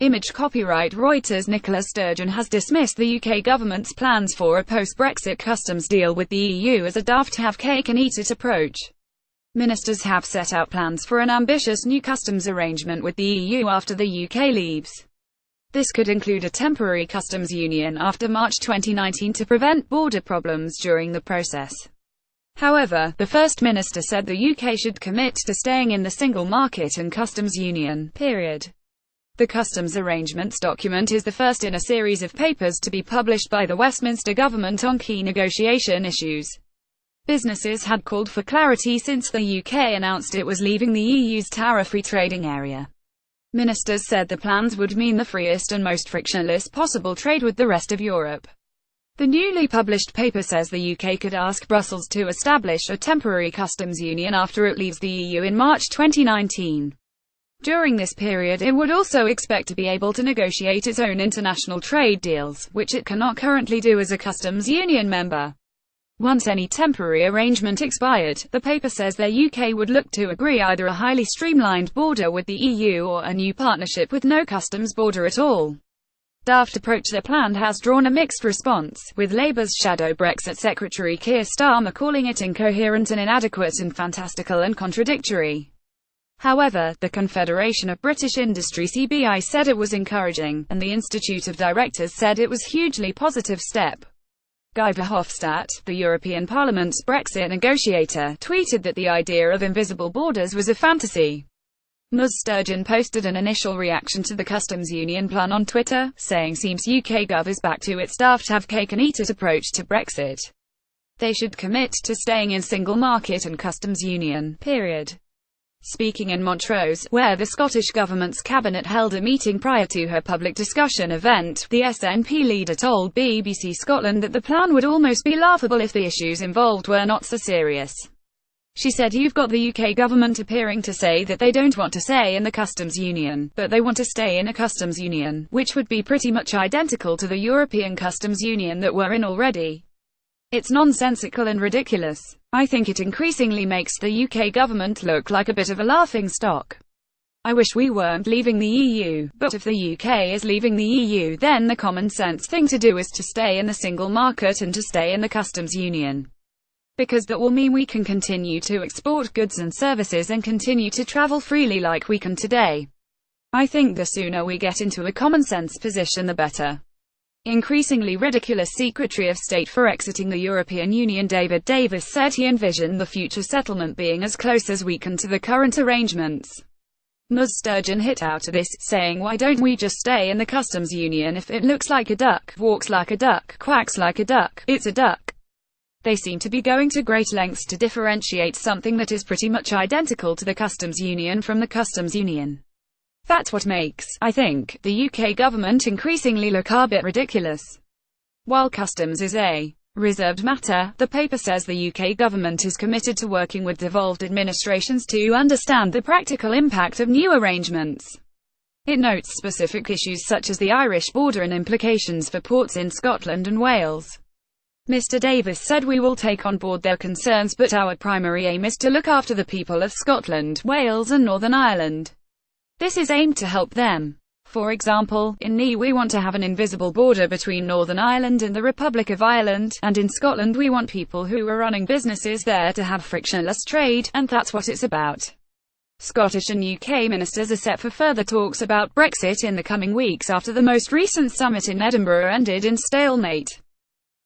Image copyright Reuters. Nicola Sturgeon has dismissed the UK government's plans for a post-Brexit customs deal with the EU as a daft have-cake-and-eat-it approach. Ministers have set out plans for an ambitious new customs arrangement with the EU after the UK leaves. This could include a temporary customs union after March 2019 to prevent border problems during the process. However, the First Minister said the UK should commit to staying in the single market and customs union, period. The customs arrangements document is the first in a series of papers to be published by the Westminster government on key negotiation issues. Businesses had called for clarity since the UK announced it was leaving the EU's tariff-free trading area. Ministers said the plans would mean the freest and most frictionless possible trade with the rest of Europe. The newly published paper says the UK could ask Brussels to establish a temporary customs union after it leaves the EU in March 2019. During this period it would also expect to be able to negotiate its own international trade deals, which it cannot currently do as a customs union member. Once any temporary arrangement expired, the paper says the UK would look to agree either a highly streamlined border with the EU or a new partnership with no customs border at all. Daft approach their plan has drawn a mixed response, with Labour's shadow Brexit Secretary Keir Starmer calling it incoherent and inadequate and fantastical and contradictory. However, the Confederation of British Industry (CBI) said it was encouraging, and the Institute of Directors said it was a hugely positive step. Guy Verhofstadt, the European Parliament's Brexit negotiator, tweeted that the idea of invisible borders was a fantasy. Ms. Sturgeon posted an initial reaction to the customs union plan on Twitter, saying seems UK Gov is back to its daft have-cake-and-eat-it approach to Brexit. They should commit to staying in single market and customs union, period. Speaking in Montrose, where the Scottish Government's cabinet held a meeting prior to her public discussion event, the SNP leader told BBC Scotland that the plan would almost be laughable if the issues involved were not so serious. She said, "You've got the UK government appearing to say that they don't want to stay in the customs union, but they want to stay in a customs union, which would be pretty much identical to the European customs union that we're in already. It's nonsensical and ridiculous. I think it increasingly makes the UK government look like a bit of a laughing stock. I wish we weren't leaving the EU, but if the UK is leaving the EU, then the common sense thing to do is to stay in the single market and to stay in the customs union. Because that will mean we can continue to export goods and services and continue to travel freely like we can today. I think the sooner we get into a common sense position the better." Increasingly ridiculous Secretary of State for exiting the European Union David Davis said he envisioned the future settlement being as close as we can to the current arrangements. Ms. Sturgeon hit out at this, saying, "Why don't we just stay in the customs union if it looks like a duck, walks like a duck, quacks like a duck, it's a duck." They seem to be going to great lengths to differentiate something that is pretty much identical to the customs union from the customs union. That's what makes, I think, the UK government increasingly look a bit ridiculous. While customs is a reserved matter, the paper says the UK government is committed to working with devolved administrations to understand the practical impact of new arrangements. It notes specific issues such as the Irish border and implications for ports in Scotland and Wales. Mr. Davis said, "We will take on board their concerns, but our primary aim is to look after the people of Scotland, Wales and Northern Ireland. This is aimed to help them. For example, in NI we want to have an invisible border between Northern Ireland and the Republic of Ireland, and in Scotland we want people who are running businesses there to have frictionless trade, and that's what it's about." Scottish and UK ministers are set for further talks about Brexit in the coming weeks after the most recent summit in Edinburgh ended in stalemate.